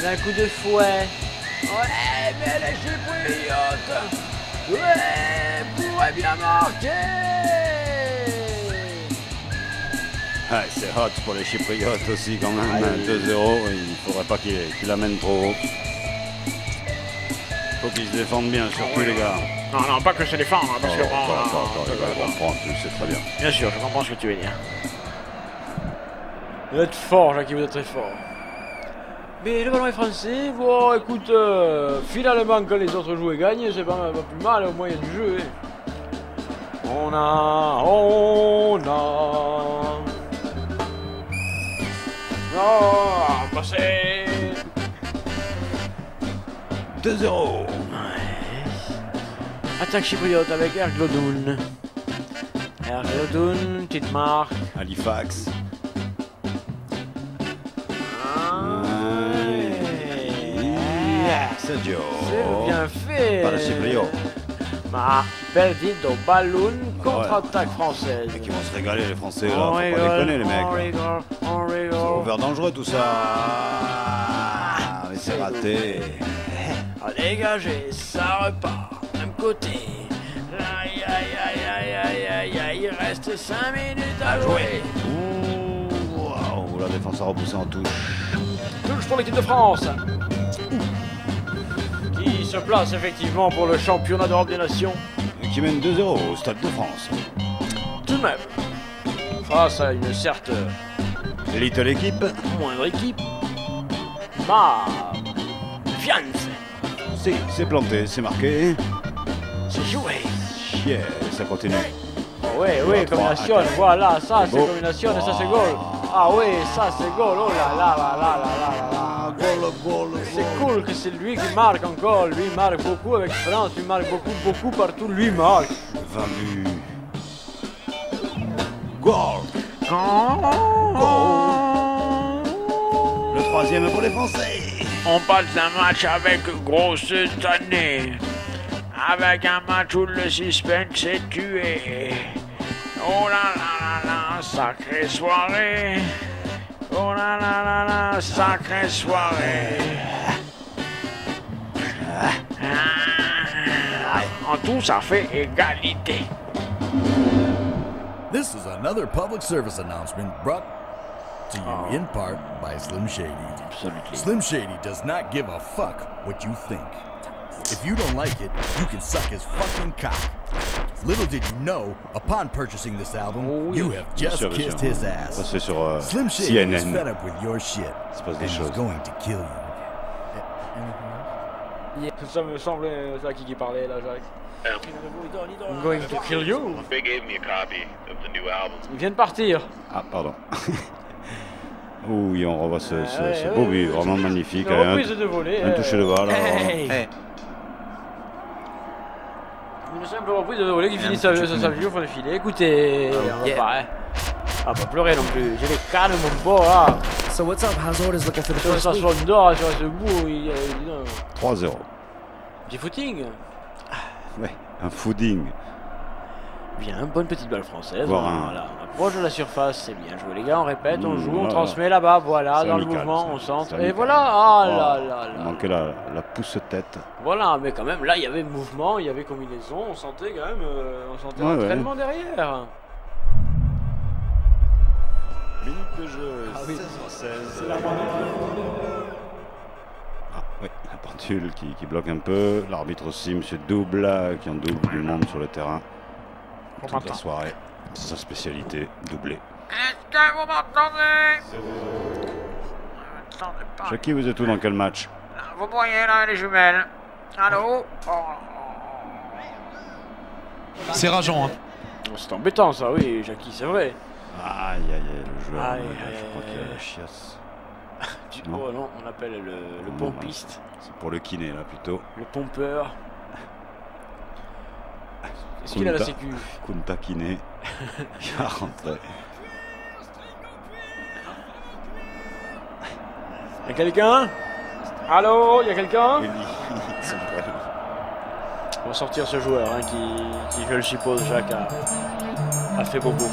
d'un coup de fouet. Ouais, mais elle est chypriote. Ouais, pourrait bien marquer. Ouais, c'est hot pour les Chypriotes aussi quand même. 2-0, il faudrait pas qu'il amène trop haut. Faut qu'ils se défendent bien, surtout les gars. Non, non, pas que se défendre, hein, parce que bon... Je comprends, tu le sais très bien. Bien sûr, je comprends ce que tu veux dire. Vous êtes fort, Jackie, vous êtes très fort. Mais le ballon est français, bon, écoute, finalement, quand les autres jouent et gagnent, c'est pas plus mal, au moins il y a du jeu. Hein. On a... Oh, passé 2-0. Ouais. Attaque chypriote avec Erglodoun. Erglodoun, petite marque. Halifax. Sergio. C'est bien fait. Pas le chypriote. Ma perdido ballon, contre-attaque française. Et qui vont se régaler les Français là, faut pas déconner les mecs. On rigole. C'est ouvert dangereux tout ça. Mais c'est raté. À dégager, ça repart. Même côté. Aïe aïe aïe aïe aïe aïe aïe. Il reste 5 minutes à jouer. Ouh, la défense a repoussé en touche. Touche pour l'équipe de France. Qui se place effectivement pour le championnat d'Europe des Nations. Et qui mène 2-0 au Stade de France. Tout de même. Face à une certes Little équipe. moindre équipe. Ma fiance. Si, c'est planté, c'est marqué. C'est joué. Yeah, ça continue. Oui, oui, combination, voilà, ça c'est Beau. combination et ça c'est goal. Ah oui, ça c'est goal, oh là là là là là là là. Goal. C'est cool que c'est lui qui marque encore, lui marque beaucoup avec France, lui marque beaucoup partout, lui marque. 20 buts. Goal. Le troisième pour les Français. On passe un match avec grosse tannée. Avec un match où le suspense est tué. Oh là là là là, sacrée soirée. Oh là là là là, sacrée soirée. En tout, ça fait égalité. This is another public service announcement brought to you in part by Slim Shady. Absolutely. Slim Shady does not give a fuck what you think. If you don't like it, you can suck his fucking cock. Little did you know, upon purchasing this album, you have just kissed his ass. C'est sur Slim Shady is CNN. fed up with your shit, Se passe and des he's choses. going to kill you. Ça me semblait ça qui parlait là, Jacques. I'm going to kill you. They gave me a copy of the new album. Il vient de partir. Ah, pardon. Oui, on revoit ce ouais, beau ouais, but, vraiment magnifique. Une reprise de volée. Un touché de balle. Une simple reprise de volée qui finit sa vie au fond du filet. Écoutez, on va pas, hein. Ah, pas pleurer non plus. J'ai les cannes, mon beau, là. So what's up? How's orders looking for the Sur first sa week? sonde d'or, sur ce bout, il dit non. 3-0. Petit footing. Ouais, un fooding. Bien, bonne petite balle française. Voir Voilà, on approche de la surface, c'est bien joué les gars, on répète, on joue, on voilà. transmet là-bas, voilà, C'est dans amical, le mouvement, ça. on centre, C'est et amical. voilà, ah Oh, là là Il là. manquait la pousse-tête. Voilà, mais quand même, là, il y avait mouvement, il y avait combinaison, on sentait quand même, on sentait Ouais, l'entraînement derrière. Minute de jeu, 16. C'est la moindre. Ah oui, la pendule qui bloque un peu. L'arbitre aussi, monsieur Double, qui en double du monde sur le terrain. Toute la soirée. C'est sa spécialité, doubler. Est-ce que vous m'entendez? Attendez pas. Jackie, vous êtes où dans quel match? Vous voyez là les jumelles. Allô? C'est rageant, hein. Oh, c'est embêtant ça, oui, Jackie, c'est vrai. Aïe, aïe, aïe, le joueur, Aïe, je aïe, crois qu'il a aïe. la chiasse. Oh non, on appelle le Non, pompiste, C'est pour le kiné, là, plutôt. le pompeur. Est-ce qu'il a la Kunta. sécu? Kunta kiné. Il va rentrer. Y'a quelqu'un? Allô? Y'a quelqu'un? On va sortir ce joueur hein, qui, je le suppose, Jacques a fait beaucoup.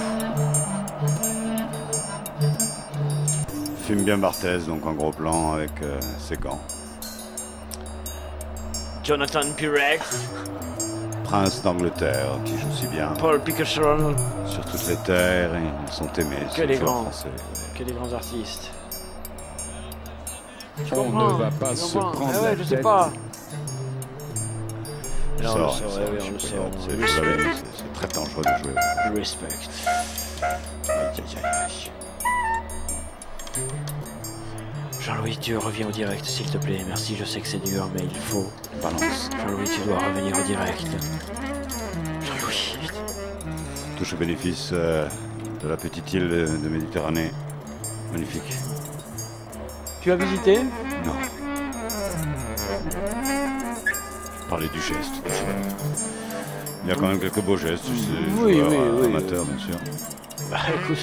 Filme bien Barthez, donc en gros plan avec ses gants. Jonathan Pirex. prince d'Angleterre qui joue si bien. Paul Picasso. Sur toutes les terres, et ils sont aimés. Que des grands. Français. Que des grands artistes. On ne va pas se prendre ouais, la je sais tête. pas. Je Non, sors, je je sors, oui, sors, on le je sort. c'est- vous savez, c'est très dangereux de jouer. Je respecte. Aïe, aïe, aïe, aïe. Jean-Louis, tu reviens au direct, s'il te plaît. Merci, je sais que c'est dur, mais il faut. Balance. Jean-Louis, tu dois revenir au direct. Jean-Louis, vite. Touche au bénéfice de la petite île de Méditerranée. Magnifique. Tu as visité? Non. Parler du geste. Du geste. Il y a quand même quelques beaux gestes. Oui, joueurs, oui. amateurs, bien sûr. Bah écoute,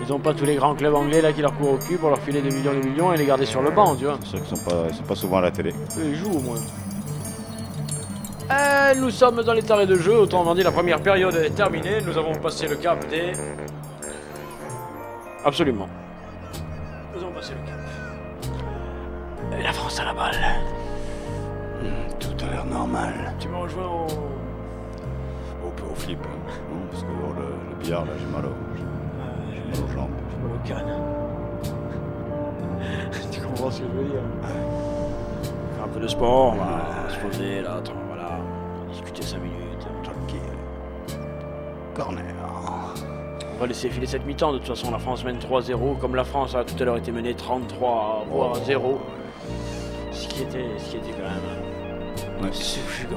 ils ont pas tous les grands clubs anglais là qui leur courent au cul pour leur filer des millions et les garder sur le banc, tu vois. C'est sûr qu'ils sont pas souvent à la télé. Eux, ils jouent au moins. Nous sommes dans les tarés de jeu, autrement dit la première période est terminée, nous avons passé le cap des... Absolument. Nous avons passé le cap. Et la France a la balle. Tout a l'air normal. Tu m'as rejoint au... Au flip. Non, parce que le billard, là, j'ai mal aux jambes. J'ai mal au canne. Tu comprends ce que je veux dire? Faire un peu de sport, on va se poser là, attends, voilà. Discuter 5 minutes. Tranquille. Corner. On va laisser filer cette mi-temps, de toute façon la France mène 3-0, comme la France a tout à l'heure été menée 33 voire 0. Ce qui était quand même suffisant.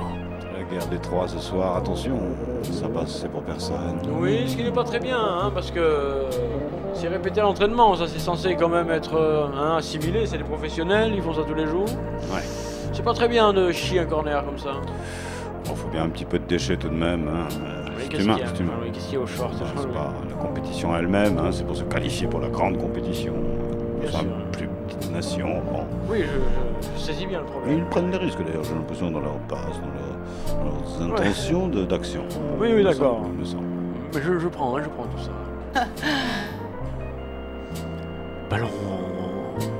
La guerre des trois ce soir, attention, ça passe, c'est pour personne. Oui, ce qui n'est pas très bien, hein, parce que c'est répété à l'entraînement, ça c'est censé quand même être assimilé, c'est des professionnels, ils font ça tous les jours. Ouais. C'est pas très bien de chier un corner comme ça. Bon, faut bien un petit peu de déchets tout de même. Hein. Oui, C'est humain, c'est humain. Qu'est-ce qu'il y a au short? C'est pas la compétition elle-même, hein, c'est pour se qualifier pour la grande compétition. Bien Dans sûr. une plus petite nation, bon. Oui, je saisis bien le Mais problème. ils prennent des risques d'ailleurs, j'ai l'impression, dans leur passe, dans leurs intentions d'action. Oui, d'accord. Il me semble. Mais je prends tout ça. Ballon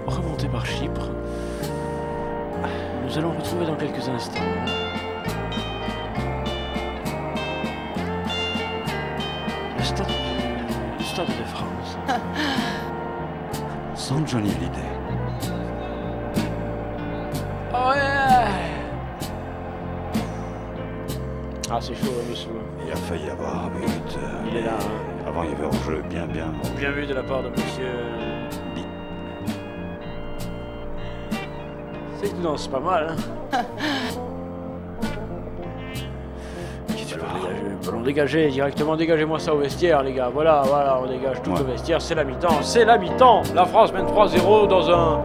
remonté par Chypre. Nous allons retrouver dans quelques instants. Le stade de France. Sans Johnny Hallyday. Oh yeah. Ah, c'est chaud, monsieur. Il a failli y avoir un but. Il est là. Hein. Avant, il y avait hors-jeu, bien. Bien vu de la part de monsieur. C'est que tu danses pas mal, hein. Ballon dégagé, directement dégagez-moi ça au vestiaire, les gars. Voilà, on dégage tout au vestiaire. C'est la mi-temps, c'est la mi-temps. La France mène 3-0 dans un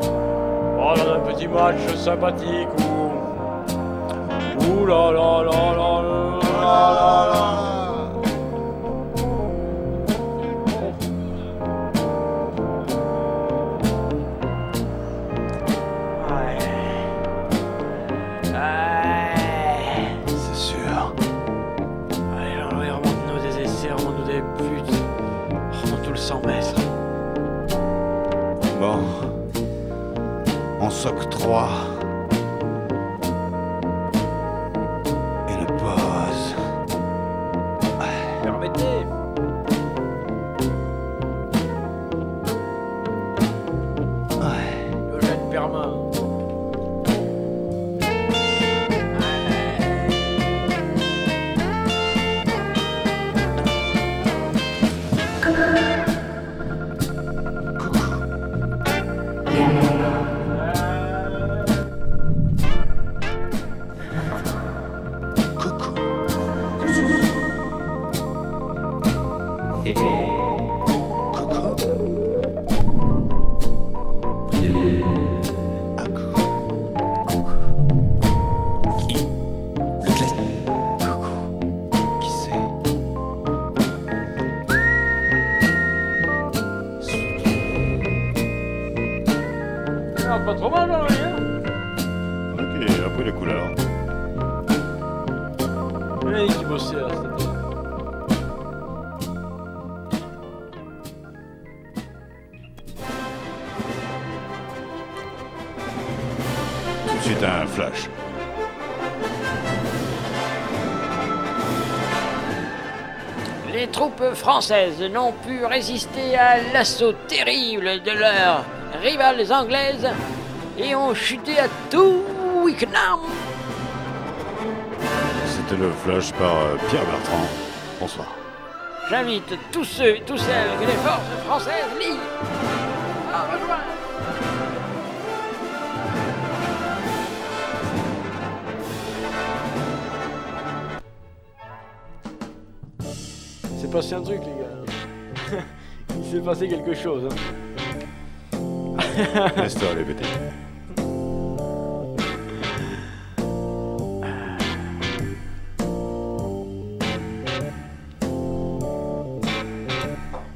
petit match sympathique où là là là là là là là. Bon, on s'octroie une pause. Permettez. Eugène Permin. Pas trop mal, hein, Ok, il a pris les couleurs. Oui, qui bossait là, c'était. Tout de suite un flash. Les troupes françaises n'ont pu résister à l'assaut terrible de leurs rivales anglaises et ont chuté à tout Twickenham. C'était le flash par Pierre Bertrand. Bonsoir. J'invite tous ceux et toutes celles que les forces françaises livrent à rejoindre. Il s'est passé un truc, les gars. Il s'est passé quelque chose. Laisse-toi aller, petit.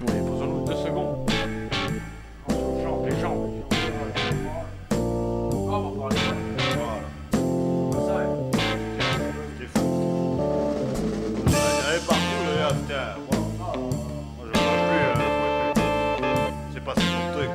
Oui, posons-nous 2 secondes. On se jambe, les jambes. Oh, on va parler. Voilà. Ça, T'es fou. Il y avait partout, le gars, putain. Moi, je ne vois plus. C'est pas ce mon truc.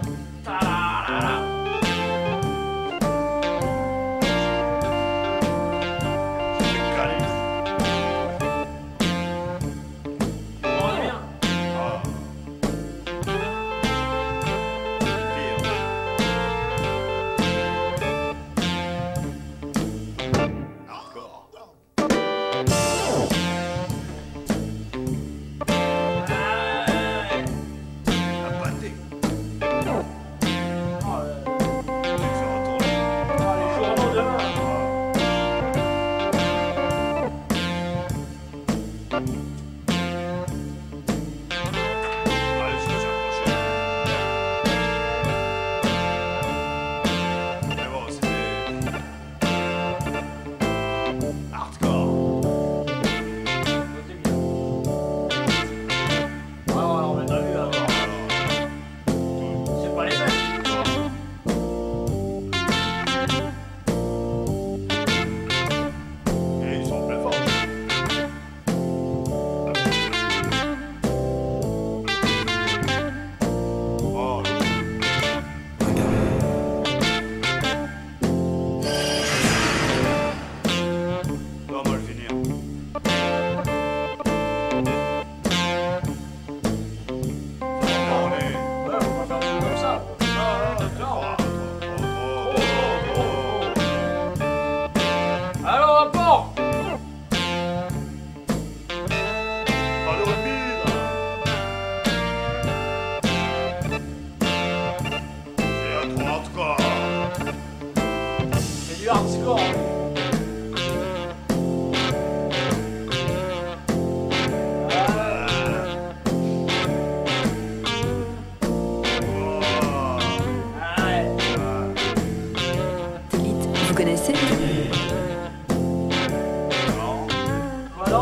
Vous connaissez? Voilà.